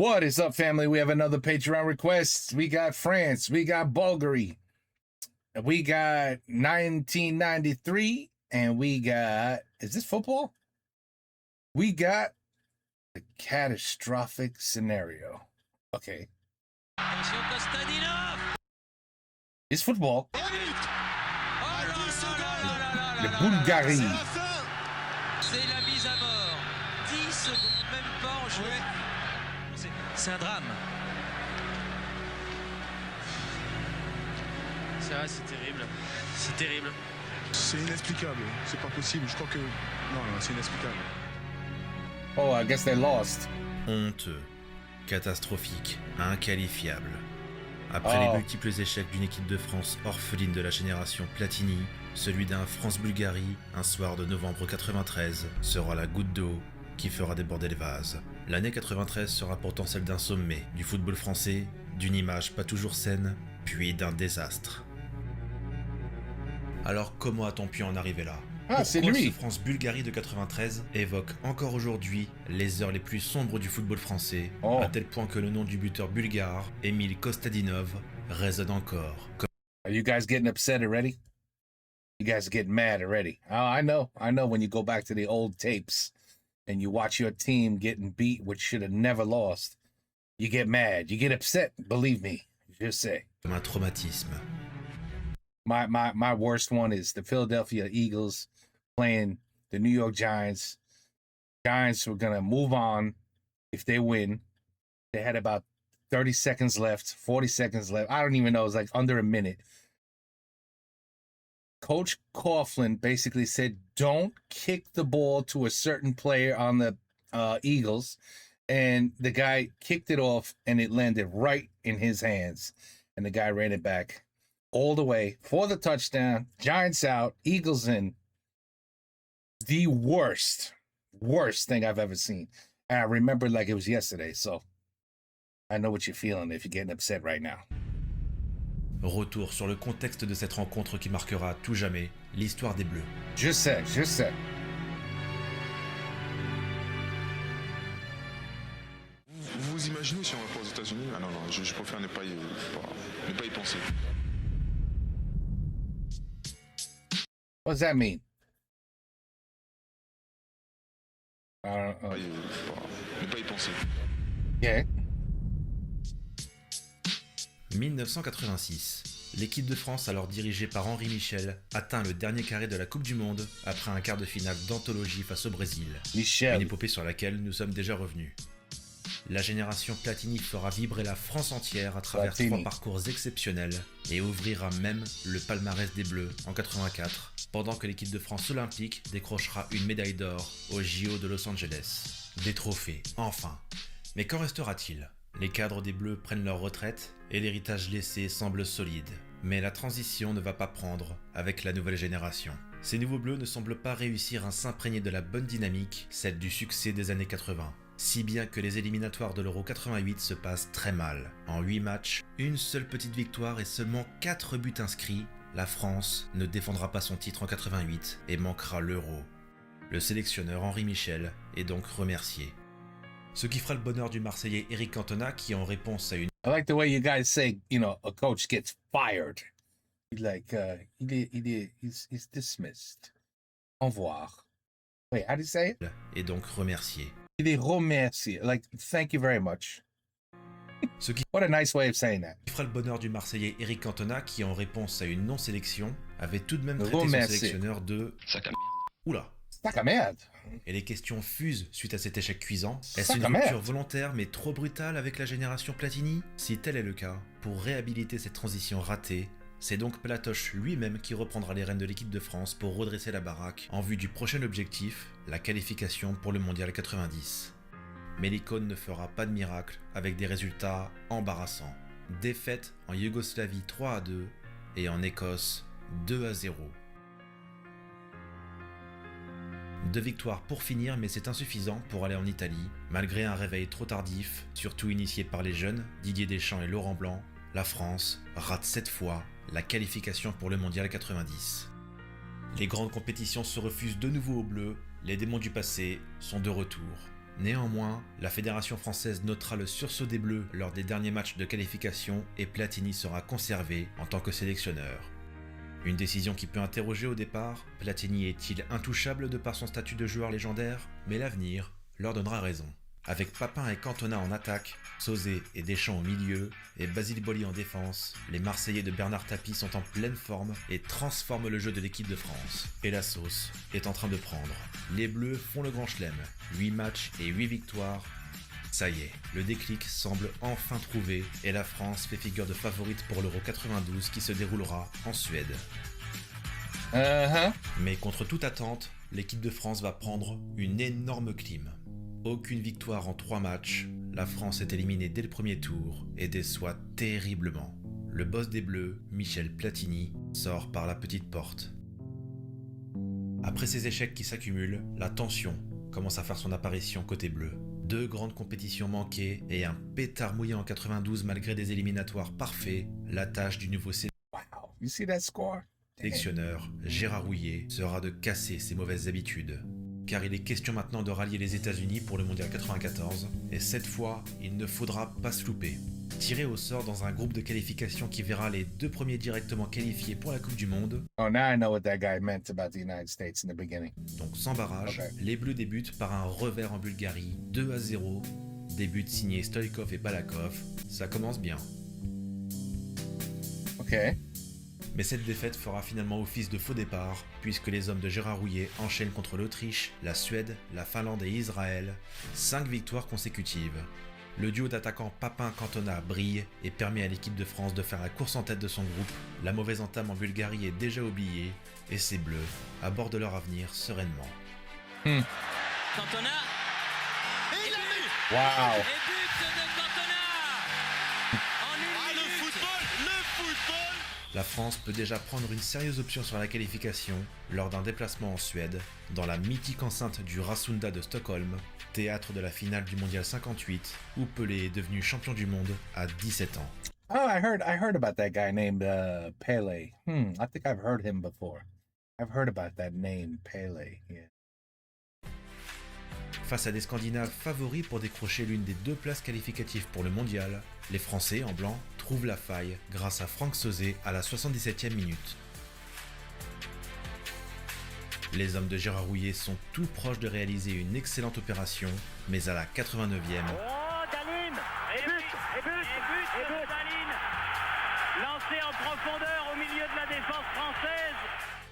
What is up, family? We have another Patreon request. We got France. We got Bulgaria. We got 1993. And we got, is this football? We got the catastrophic scenario. Okay. It's football. Le Bulgarie. C'est la mise à mort. 10 secondes, même pas en jouet. C'est un drame. C'est vrai, c'est terrible. C'est terrible. C'est inexplicable. C'est pas possible. Je crois que... Non, c'est inexplicable. Oh, I guess they lost. Honteux, catastrophique, inqualifiable. Après les multiples échecs d'une équipe de France orpheline de la génération Platini, celui d'un France-Bulgarie, un soir de novembre 93, sera la goutte d'eau qui fera déborder le vase. L'année 93 sera pourtant celle d'un sommet du football français, d'une image pas toujours saine, puis d'un désastre. Alors comment a-t-on pu en arriver là ? C'est Pourquoi lui. ce France-Bulgarie de 93 évoque encore aujourd'hui les heures les plus sombres du football français, à tel point que le nom du buteur bulgare, Emil Kostadinov, résonne encore. Are you guys getting upset already? You guys get mad already. Oh, I know when you go back to the old tapes and you watch your team getting beat, which should have never lost. You get mad, you get upset, believe me. Je sais. Comme un traumatisme. My worst one is the Philadelphia Eagles playing the New York Giants. Giants were going to move on if they win. They had about 30 seconds left, 40 seconds left. I don't even know. It was like under a minute. Coach Coughlin basically said, don't kick the ball to a certain player on the Eagles. And the guy kicked it off, and it landed right in his hands. And the guy ran it back all the way for the touchdown. Giants out, Eagles in. The worst thing I've ever seen. And I remember like it was yesterday, so I know what you're feeling if you're getting upset right now. Retour sur le contexte de cette rencontre qui marquera à tout jamais l'histoire des Bleus. Je sais. Vous imaginez si on va pas aux États-Unis? Ah non, je préfère ne pas y penser. What does that mean? I don't know. Ne pas y penser. Yeah. 1986. L'équipe de France, alors dirigée par Henri Michel, atteint le dernier carré de la Coupe du Monde après un quart de finale d'anthologie face au Brésil. Michel. Une épopée sur laquelle nous sommes déjà revenus. La génération Platini fera vibrer la France entière à travers 3 parcours exceptionnels et ouvrira même le palmarès des Bleus en 84, pendant que l'équipe de France olympique décrochera une médaille d'or au JO de Los Angeles. Des trophées, enfin. Mais qu'en restera-t-il ? Les cadres des Bleus prennent leur retraite et l'héritage laissé semble solide. Mais la transition ne va pas prendre avec la nouvelle génération. Ces nouveaux Bleus ne semblent pas réussir à s'imprégner de la bonne dynamique, celle du succès des années 80. Si bien que les éliminatoires de l'Euro 88 se passent très mal. En 8 matchs, une seule petite victoire et seulement 4 buts inscrits, la France ne défendra pas son titre en 88 et manquera l'Euro. Le sélectionneur Henri Michel est donc remercié. Ce qui fera le bonheur du Marseillais Eric Cantona qui, en réponse à une... I like the way you guys say, a coach gets fired. Like, he's dismissed. Au revoir. Wait, how do you say it? est donc remercié. Il est remercié. Like, thank you very much. What a nice way of saying that. Ce qui fera le bonheur du Marseillais Eric Cantona qui, en réponse à une non-sélection, avait tout de même traité son sélectionneur de... Sac à merde. Oula. Sac à merde. Et les questions fusent suite à cet échec cuisant. Est-ce une rupture volontaire mais trop brutale avec la génération Platini ? Si tel est le cas, pour réhabiliter cette transition ratée, c'est donc Platoche lui-même qui reprendra les rênes de l'équipe de France pour redresser la baraque en vue du prochain objectif, la qualification pour le Mondial 90. Mais l'icône ne fera pas de miracle avec des résultats embarrassants. Défaite en Yougoslavie 3-2 et en Écosse 2-0. 2 victoires pour finir, mais c'est insuffisant pour aller en Italie. Malgré un réveil trop tardif, surtout initié par les jeunes, Didier Deschamps et Laurent Blanc, la France rate cette fois la qualification pour le Mondial 90. Les grandes compétitions se refusent de nouveau aux Bleus, les démons du passé sont de retour. Néanmoins, la fédération française notera le sursaut des Bleus lors des derniers matchs de qualification et Platini sera conservé en tant que sélectionneur. Une décision qui peut interroger au départ, Platini est-il intouchable de par son statut de joueur légendaire? Mais l'avenir leur donnera raison. Avec Papin et Cantona en attaque, Sauzet et Deschamps au milieu, et Basile Boli en défense, les Marseillais de Bernard Tapie sont en pleine forme et transforment le jeu de l'équipe de France. Et la sauce est en train de prendre. Les Bleus font le grand chelem, 8 matchs et 8 victoires. Ça y est, le déclic semble enfin trouvé et la France fait figure de favorite pour l'Euro 92 qui se déroulera en Suède. Mais contre toute attente, l'équipe de France va prendre une énorme clim. Aucune victoire en 3 matchs, la France est éliminée dès le premier tour et déçoit terriblement. Le boss des Bleus, Michel Platini, sort par la petite porte. Après ces échecs qui s'accumulent, la tension commence à faire son apparition côté bleu. 2 grandes compétitions manquées et un pétard mouillé en 92 malgré des éliminatoires parfaits, la tâche du nouveau Wow, you see that score? sélectionneur, Gérard Houllier, sera de casser ses mauvaises habitudes. Car il est question maintenant de rallier les États-Unis pour le Mondial 94, et cette fois, il ne faudra pas se louper. Tiré au sort dans un groupe de qualification qui verra les 2 premiers directement qualifiés pour la Coupe du Monde. Oh, now I know what that guy meant about the United States in the beginning. Donc sans barrage, Okay. les Bleus débutent par un revers en Bulgarie, 2-0. Début signés Stoïkov et Balakov, ça commence bien. Ok. Mais cette défaite fera finalement office de faux départ, puisque les hommes de Gérard Houllier enchaînent contre l'Autriche, la Suède, la Finlande et Israël, 5 victoires consécutives. Le duo d'attaquants Papin-Cantona brille et permet à l'équipe de France de faire la course en tête de son groupe. La mauvaise entame en Bulgarie est déjà oubliée, et ces Bleus abordent leur avenir sereinement. Cantona. Wow. Et but de Cantona. En une minute. Le football. La France peut déjà prendre une sérieuse option sur la qualification lors d'un déplacement en Suède, dans la mythique enceinte du Rasunda de Stockholm, théâtre de la finale du Mondial 58, où Pelé est devenu champion du monde à 17 ans. Oh, I heard about that guy named Pele. I think I've heard him before. I've heard about that name, Pele. Yeah. Face à des Scandinaves favoris pour décrocher l'une des 2 places qualificatives pour le mondial, les Français, en blanc, trouvent la faille grâce à Franck Sauzet à la 77e minute. Les hommes de Gérard Houllier sont tout proches de réaliser une excellente opération, mais à la 89e, Oh, Daline. Et but. Daline. Lancé en profondeur au milieu de la défense française.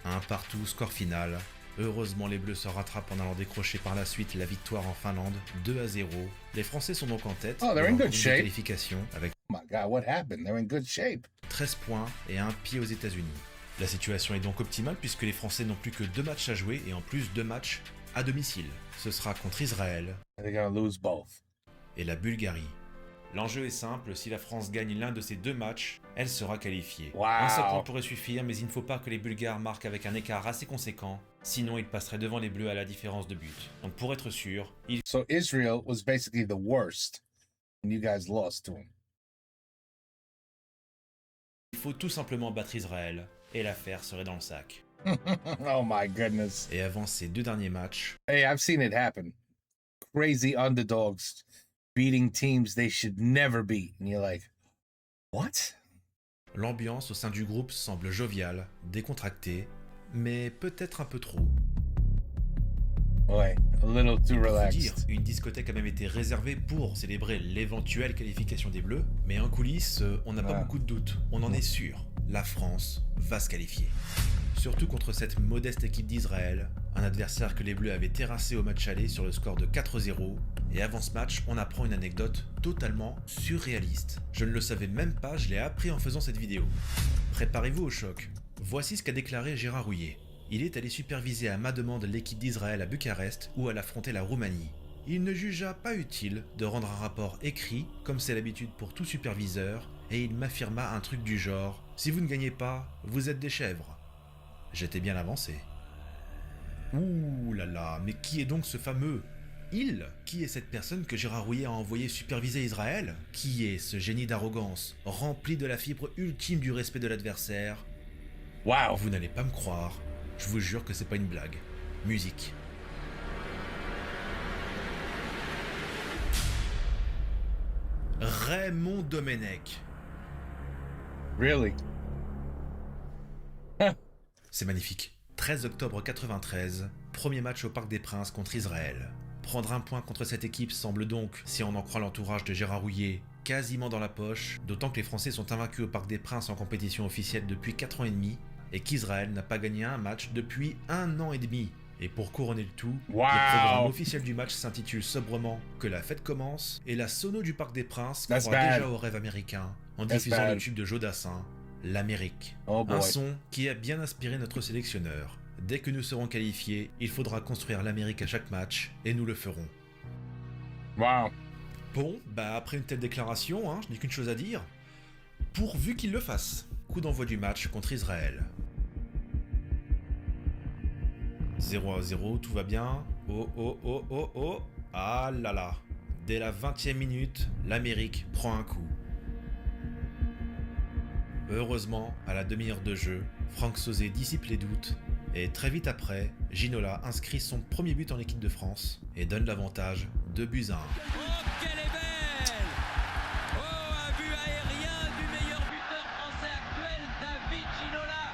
un partout, score final. Heureusement, les Bleus se rattrapent en allant décrocher par la suite la victoire en Finlande, 2-0. Les Français sont donc en tête Oh, de they're in leur good groupe de shape. qualification avec Oh my God, what happened? They're in good shape. 13 points et un pied aux États-Unis. La situation est donc optimale puisque les Français n'ont plus que 2 matchs à jouer et en plus 2 matchs à domicile. Ce sera contre Israël And they're gonna lose both. et la Bulgarie. L'enjeu est simple, si la France gagne l'un de ces 2 matchs, elle sera qualifiée. Wow. Un seul point pourrait suffire, mais il ne faut pas que les Bulgares marquent avec un écart assez conséquent, sinon ils passeraient devant les Bleus à la différence de but. Donc pour être sûr, il So Israel was basically the worst, and you guys lost to him. faut tout simplement battre Israël, et l'affaire serait dans le sac. Oh my goodness. Et avant ces 2 derniers matchs, Hey, I've seen it happen. Crazy underdogs beating teams they should never beat. And you're like, what? l'ambiance au sein du groupe semble joviale, décontractée, mais peut-être un peu trop. Boy, a little too Pour vous relaxed. dire, une discothèque a même été réservée pour célébrer l'éventuelle qualification des Bleus, mais en coulisses, on n'a pas Ah. beaucoup de doutes, on en est sûr, la France va se qualifier. Surtout contre cette modeste équipe d'Israël, un adversaire que les Bleus avaient terrassé au match aller sur le score de 4-0, et avant ce match, on apprend une anecdote totalement surréaliste. Je ne le savais même pas, je l'ai appris en faisant cette vidéo. Préparez-vous au choc. Voici ce qu'a déclaré Gérard Houllier. Il est allé superviser à ma demande l'équipe d'Israël à Bucarest où elle affrontait la Roumanie. Il ne jugea pas utile de rendre un rapport écrit, comme c'est l'habitude pour tout superviseur, et il m'affirma un truc du genre « Si vous ne gagnez pas, vous êtes des chèvres ». J'étais bien avancé. Ouh là là, mais qui est donc ce fameux « il » ? Qui est cette personne que Gérard Houllier a envoyé superviser Israël ? Qui est ce génie d'arrogance, rempli de la fibre ultime du respect de l'adversaire ? Wow. Vous n'allez pas me croire, je vous jure que c'est pas une blague. Musique. Raymond Domenech. Really? C'est magnifique. 13 octobre 93, premier match au Parc des Princes contre Israël. Prendre un point contre cette équipe semble donc, si on en croit l'entourage de Gérard Houllier, quasiment dans la poche, d'autant que les Français sont invaincus au Parc des Princes en compétition officielle depuis 4 ans et demi, et qu'Israël n'a pas gagné un match depuis 1 an et demi. Et pour couronner le tout, Wow. le programme officiel du match s'intitule sobrement « Que la fête commence » et la sono du Parc des Princes That's croit bad. déjà au rêve américain en That's diffusant bad. le tube de Joe Dassin, l'Amérique. Oh boy. Un son qui a bien inspiré notre sélectionneur. Dès que nous serons qualifiés, il faudra construire l'Amérique à chaque match, et nous le ferons. Wow. Bon, bah après une telle déclaration, je n'ai qu'une chose à dire. Pourvu qu'il le fasse. Coup d'envoi du match contre Israël. 0-0, tout va bien. Oh. Ah là là. Dès la 20e minute, l'Amérique prend un coup. Heureusement, à la demi-heure de jeu, Franck Sauzet dissipe les doutes et très vite après, Ginola inscrit son premier but en équipe de France et donne l'avantage 2-1. Oh, qu'elle est belle! Oh, un but aérien du meilleur buteur français actuel, David Ginola!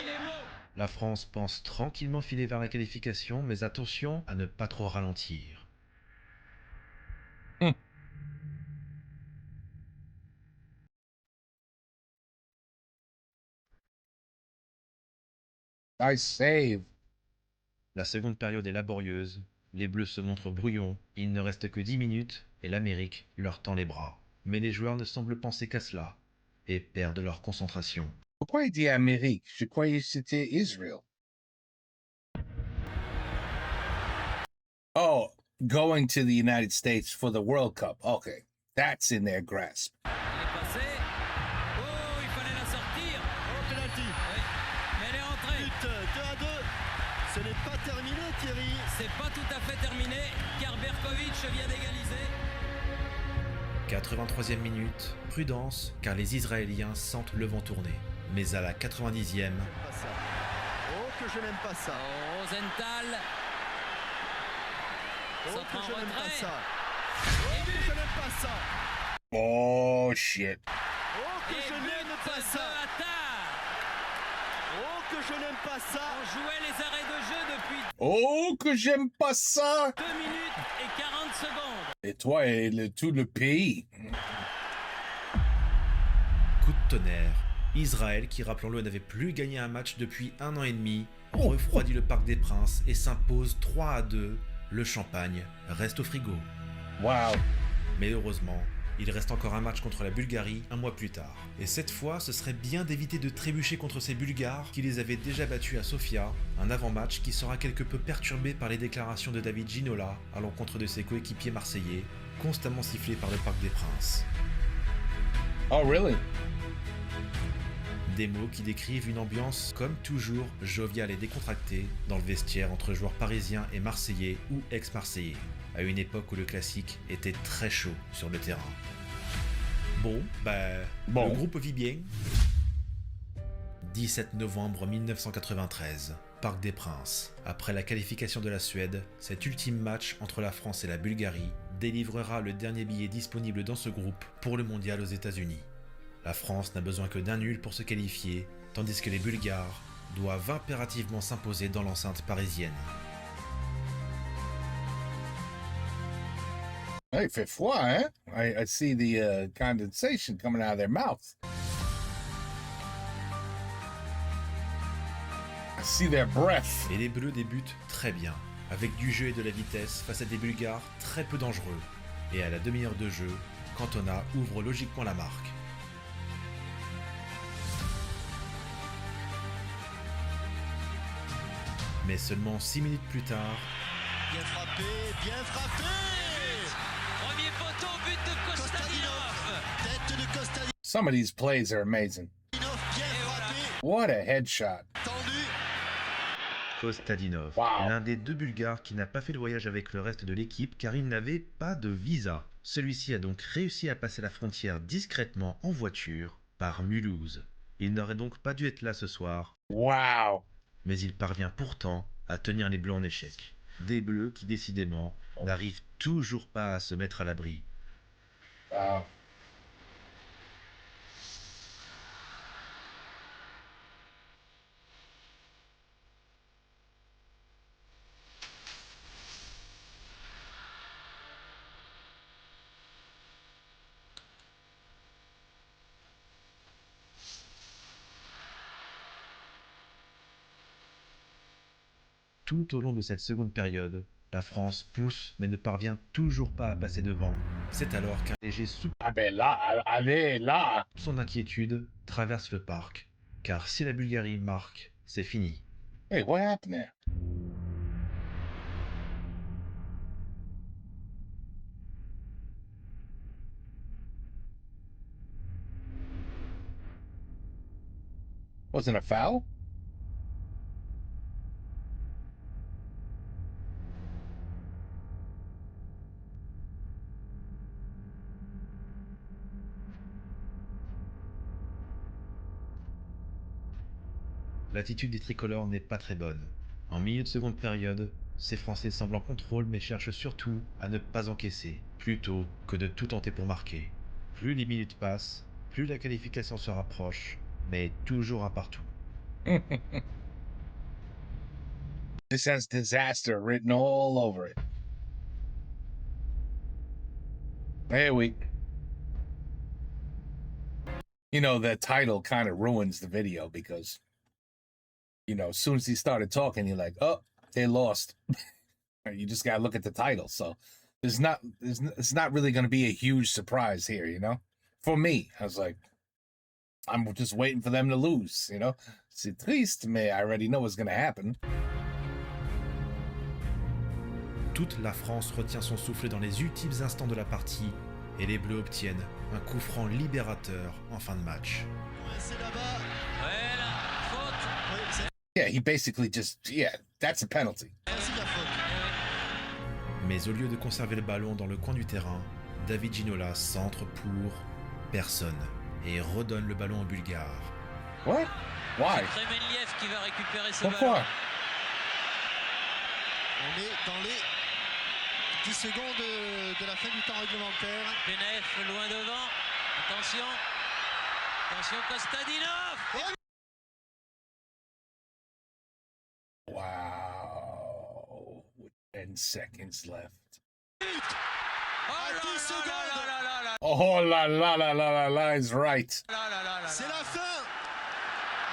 Il est beau! La France pense tranquillement filer vers la qualification, mais attention à ne pas trop ralentir. Nice save. La seconde période est laborieuse, les Bleus se montrent brouillons, il ne reste que 10 minutes et l'Amérique leur tend les bras. Mais les joueurs ne semblent penser qu'à cela et perdent leur concentration. Pourquoi il dit Amérique? Je croyais que c'était Israel. Oh, going to the United States for the World Cup. Okay, that's in their grasp. Elle est passée. Oh, il fallait la sortir. Oh, penalty. Oui, mais elle est entrée. But 2-2. Ce n'est pas terminé, Thierry. C'est pas tout à fait terminé, car Berkovic vient d'égaliser. 83e minute, prudence car les Israéliens sentent le vent tourner. Mais à la 90e, Pas ça. Oh, que je n'aime pas ça. Oh, Rosenthal. Oh, Centre que en je n'aime pas retrait. ça. Oh, que je n'aime pas ça. Oh shit. Oh, que Et je n'aime but pas de ça. Attard. Oh, que je n'aime pas ça. On jouait les arrêts de jeu depuis Oh, que j'aime pas ça. 2 minutes et 40 secondes. Et toi et tout le pays. coup de tonnerre. Israël, qui rappelons-le n'avait plus gagné un match depuis 1 an et demi, refroidit le Parc des Princes et s'impose 3-2. Le champagne reste au frigo. Wow. Mais heureusement, il reste encore un match contre la Bulgarie un mois plus tard. Et cette fois, ce serait bien d'éviter de trébucher contre ces Bulgares qui les avaient déjà battus à Sofia, un avant-match qui sera quelque peu perturbé par les déclarations de David Ginola à l'encontre de ses coéquipiers marseillais, constamment sifflés par le Parc des Princes. Oh really? Des mots qui décrivent une ambiance, comme toujours, joviale et décontractée dans le vestiaire entre joueurs parisiens et marseillais ou ex-marseillais, à une époque où le classique était très chaud sur le terrain. Bon, le groupe vit bien. 17 novembre 1993, Parc des Princes. Après la qualification de la Suède, cet ultime match entre la France et la Bulgarie délivrera le dernier billet disponible dans ce groupe pour le mondial aux États-Unis. La France n'a besoin que d'un nul pour se qualifier, tandis que les Bulgares doivent impérativement s'imposer dans l'enceinte parisienne. Il fait froid, hein? I see the condensation coming out of their mouth. I see their breath. Et les Bleus débutent très bien, avec du jeu et de la vitesse face à des Bulgares très peu dangereux. Et à la demi-heure de jeu, Cantona ouvre logiquement la marque. Mais seulement 6 minutes plus tard, Bien frappé, bien frappé. Premier poteau, but de Kostadinov. Tête de Kostadinov, Some of these plays are amazing. bien frappé. What a headshot. Tendu. Kostadinov, Wow. l'un des deux Bulgares qui n'a pas fait le voyage avec le reste de l'équipe car il n'avait pas de visa. Celui-ci a donc réussi à passer la frontière discrètement en voiture par Mulhouse. Il n'aurait donc pas dû être là ce soir, Wow. mais il parvient pourtant à tenir les Bleus en échec. Des Bleus qui décidément n'arrivent toujours pas à se mettre à l'abri. Wow. Tout au long de cette seconde période, la France pousse mais ne parvient toujours pas à passer devant. C'est alors qu'un léger son inquiétude traverse le parc. Car si la Bulgarie marque, c'est fini. Hey, what happened there? Wasn't a foul? L'attitude des tricolores n'est pas très bonne. En milieu de seconde période, ces Français semblent en contrôle mais cherchent surtout à ne pas encaisser, plutôt que de tout tenter pour marquer. Plus les minutes passent, plus la qualification se rapproche, mais toujours un partout. This has disaster written all over it. Here we. You know, the title kind of ruins the video because, you know, as soon as he started talking, you're like, oh, they lost. You just got to look at the title. So it's not really going to be a huge surprise here, you know? For me, I was like, I'm just waiting for them to lose, you know? C'est triste, mais I already know what's going to happen. Toute la France retient son souffle dans les ultimes instants de la partie et les Bleus obtiennent un coup franc libérateur en fin de match. C'est là-bas. Ouais, la faute. Oui, c'est Yeah, he basically just, that's a penalty. aussi la faute. Mais au lieu de conserver le ballon dans le coin du terrain, David Ginola centre pour personne et redonne le ballon au Bulgare. What? Why? C'est Kremenliev qui va récupérer ce Pourquoi? ballon. On est dans les 10 secondes de la fin du temps réglementaire. Benef loin devant. Attention. Attention Kostadinov. Wow. With 10 seconds left. Oh À là 10 là secondes. là là là là Oh la is right. là là là là. C'est la fin.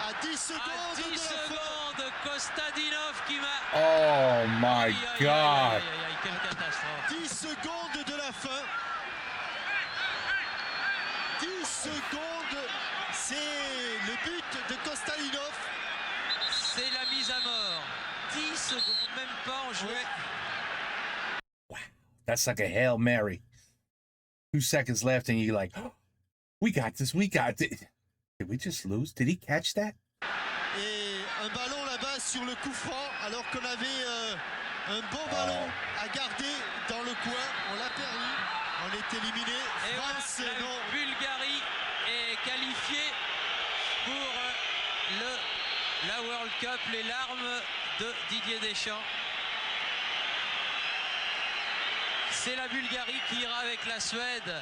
À 10 secondes À 10 de la fin. secondes, Kostadinov qui m'a... Oh my Aïe, aïe, God. aïe, aïe, aïe, quelle catastrophe. 10 secondes de la fin. 10 secondes. C'est le but de Kostalinov. C'est la mise à mort. 10 secondes, même pas en jouet. That's like a Hail Mary. 2 seconds left, and you're like, oh, we got this. Did we just lose? Did he catch that? Et un ballon là-bas sur le coup franc, alors qu'on avait un bon ballon à garder dans le coin. On l'a perdu. On est éliminé. Et France, voilà, la non. Bulgarie est qualifiée pour la World Cup, les larmes de Didier Deschamps. C'est la Bulgarie qui ira avec la Suède.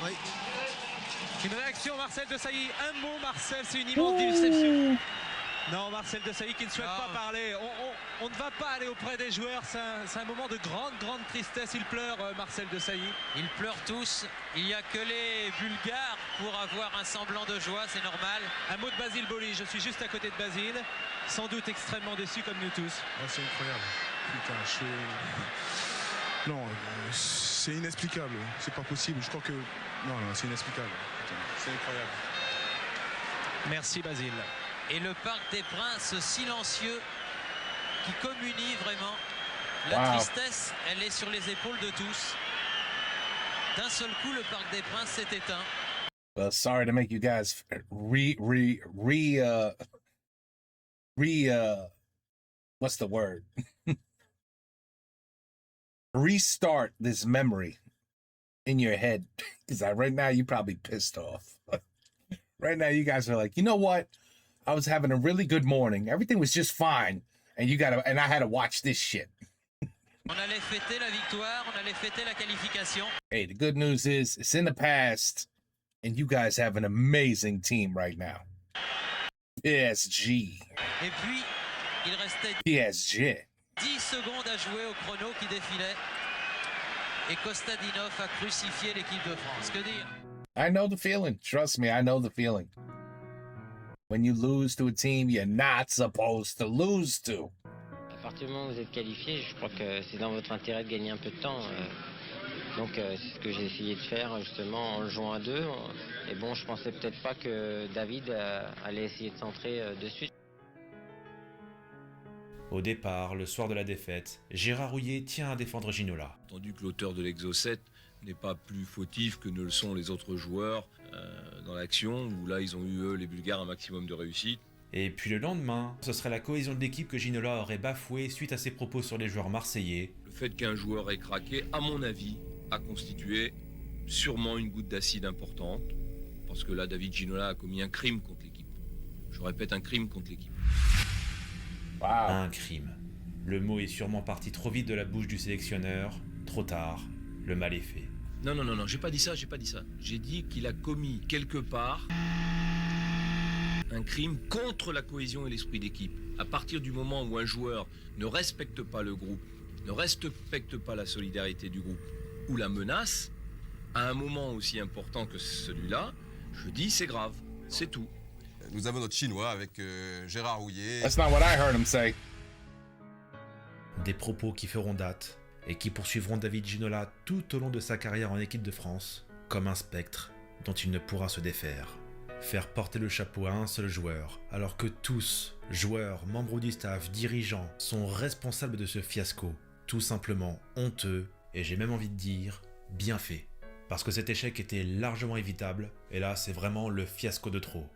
Oui. Une réaction, Marcel Desailly. Un mot, Marcel, c'est une immense déception. Non, Marcel Desailly qui ne souhaite pas parler. On ne va pas aller auprès des joueurs. C'est un moment de grande, grande tristesse. Il pleure, Marcel Desailly. Ils pleurent tous. Il n'y a que les Bulgares pour avoir un semblant de joie, c'est normal. Un mot de Basile Boli. Je suis juste à côté de Basile. Sans doute extrêmement déçu comme nous tous. Oh, c'est incroyable. Putain, non, c'est inexplicable. C'est pas possible. Je crois que. Non, c'est inexplicable. Putain, c'est incroyable. Merci, Basile. Et le Parc des Princes silencieux qui communie vraiment. La Wow. tristesse, elle est sur les épaules de tous. D'un seul coup, le Parc des Princes s'est éteint. Well, sorry to make you guys what's the word? Restart this memory in your head. Because right now you're probably pissed off. Right now you guys are like, you know what? I was having a really good morning. Everything was just fine. And I had to watch this shit. On allait fêter la victoire, on allait fêter la qualification. Hey, the good news is it's in the past, and you guys have an amazing team right now. PSG. Et puis, il restait PSG. 10 secondes à jouer au chrono qui défilait. Et Kostadinov a crucifié l'équipe de France. Que dire? I know the feeling. Trust me, I know the feeling. When you lose to a team you're not supposed to lose to. À partir du moment où vous êtes qualifié, je crois que c'est dans votre intérêt de gagner un peu de temps. Donc c'est ce que j'ai essayé de faire justement en le jouant à deux. Et bon, je pensais peut-être pas que David allait essayer de centrer de suite. Au départ, le soir de la défaite, Gérard Houllier tient à défendre Ginola. Entendu que l'auteur de l'Exo 7 n'est pas plus fautif que ne le sont les autres joueurs dans l'action, où là ils ont eu, eux, les Bulgares, un maximum de réussite. Et puis le lendemain, ce serait la cohésion de l'équipe que Ginola aurait bafouée suite à ses propos sur les joueurs marseillais. Le fait qu'un joueur ait craqué, à mon avis, a constitué sûrement une goutte d'acide importante, parce que là, David Ginola a commis un crime contre l'équipe. Je répète, un crime contre l'équipe. Wow. Un crime. Le mot est sûrement parti trop vite de la bouche du sélectionneur. Trop tard, le mal est fait. Non, j'ai pas dit ça. J'ai dit qu'il a commis quelque part un crime contre la cohésion et l'esprit d'équipe. À partir du moment où un joueur ne respecte pas le groupe, ne respecte pas la solidarité du groupe, ou la menace, à un moment aussi important que celui-là, je dis c'est grave, c'est tout. Nous avons notre Chinois avec Gérard Houllier. That's not what I heard him say. Des propos qui feront date et qui poursuivront David Ginola tout au long de sa carrière en équipe de France, comme un spectre dont il ne pourra se défaire. Faire porter le chapeau à un seul joueur, alors que tous, joueurs, membres du staff, dirigeants, sont responsables de ce fiasco, tout simplement honteux, et j'ai même envie de dire, bien fait. Parce que cet échec était largement évitable, et là c'est vraiment le fiasco de trop.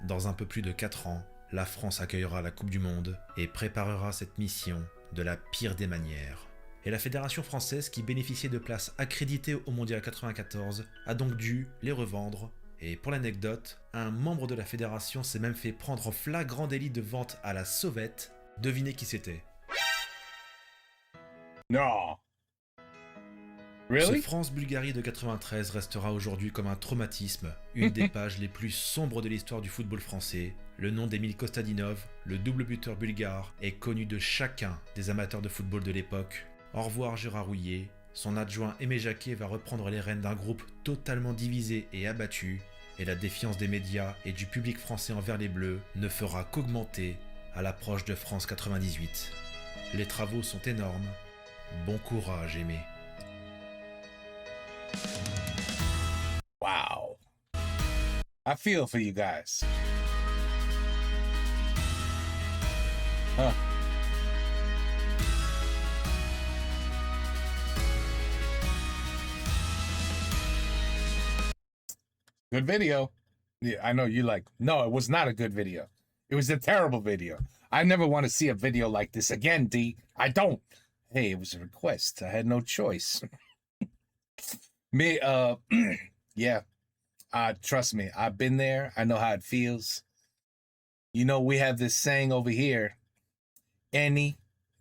Dans un peu plus de 4 ans, la France accueillera la Coupe du Monde et préparera cette mission de la pire des manières. Et la fédération française, qui bénéficiait de places accréditées au Mondial 94, a donc dû les revendre. Et pour l'anecdote, un membre de la fédération s'est même fait prendre en flagrant délit de vente à la sauvette. Devinez qui c'était? No. Ce Really? France-Bulgarie de 93 restera aujourd'hui comme un traumatisme, une des pages les plus sombres de l'histoire du football français. Le nom d'Emile Kostadinov, le double buteur bulgare, est connu de chacun des amateurs de football de l'époque. Au revoir Gérard Houllier. Son adjoint Aimé Jacquet va reprendre les rênes d'un groupe totalement divisé et abattu, et la défiance des médias et du public français envers les Bleus ne fera qu'augmenter à l'approche de France 98. Les travaux sont énormes. Bon courage, Aimé. Wow. I feel for you guys. Huh. Good video. Yeah, I know you like, no, it was not a good video. It was a terrible video. I never want to see a video like this again, D. I don't. Hey, it was a request. I had no choice. Me, yeah. Trust me, I've been there. I know how it feels. You know, we have this saying over here, any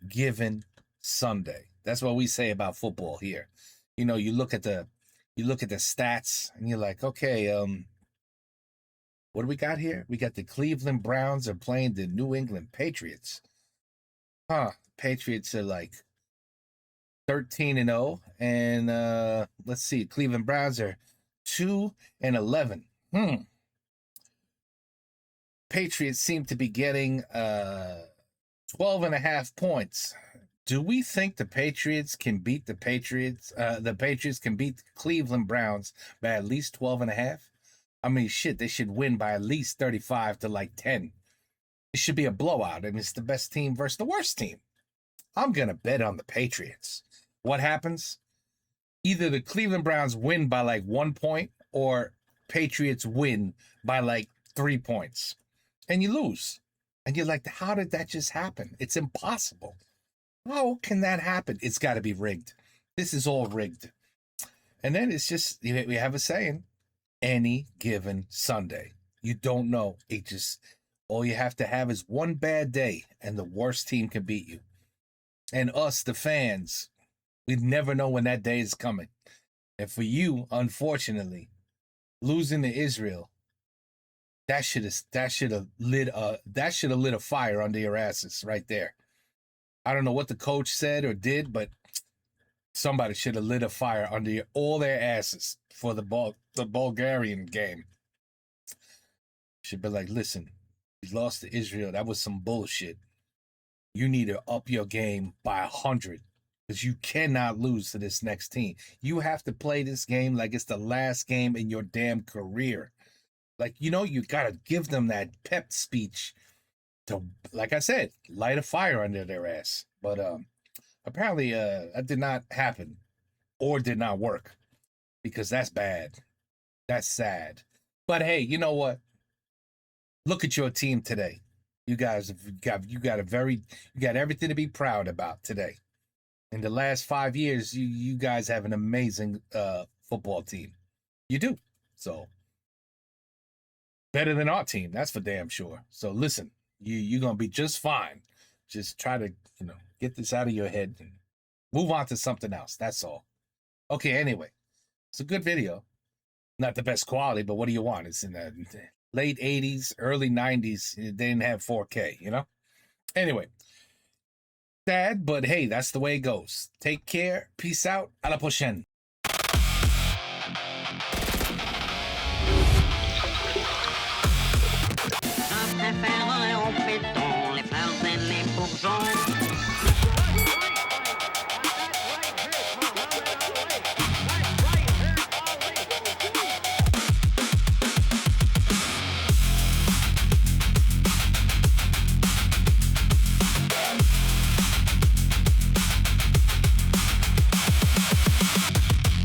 given Sunday. That's what we say about football here. You know, you look at the stats and you're like, okay, what do we got here? We got the Cleveland Browns are playing the New England Patriots. Patriots are like 13-0, and let's see, Cleveland Browns are 2-11. Patriots seem to be getting 12.5 points. Do we think the Patriots can beat the Patriots? The Patriots can beat the Cleveland Browns by at least 12.5? I mean, shit, they should win by at least 35 to like 10. It should be a blowout. I mean, it's the best team versus the worst team. I'm going to bet on the Patriots. What happens? Either the Cleveland Browns win by like 1 point or Patriots win by like 3 points. And you lose. And you're like, how did that just happen? It's impossible. How can that happen? It's got to be rigged. This is all rigged. And then it's just, we have a saying, any given Sunday. You don't know. It just, all you have to have is one bad day and the worst team can beat you. And us, the fans, we never know when that day is coming. And for you, unfortunately, losing to Israel, that should have lit a fire under your asses right there. I don't know what the coach said or did, but somebody should have lit a fire under all their asses for the Bulgarian game. Should be like, listen, we lost to Israel. That was some bullshit. you need to up your game by 100 because you cannot lose to this next team. You have to play this game like it's the last game in your damn career. Like, you got to give them that pep speech to, like I said, light a fire under their ass. But apparently that did not happen or did not work because that's bad. That's sad. But hey, you know what? Look at your team today. You guys got everything to be proud about today. In the last 5 years, you guys have an amazing football team. You do. So better than our team, that's for damn sure. So listen, you're gonna be just fine. Just try to, get this out of your head and move on to something else. That's all. Okay, anyway. It's a good video. Not the best quality, but what do you want? It's in the late 80s, early 90s. They didn't have 4K, Anyway. Sad, but hey, that's the way it goes. Take care. Peace out. A la prochaine.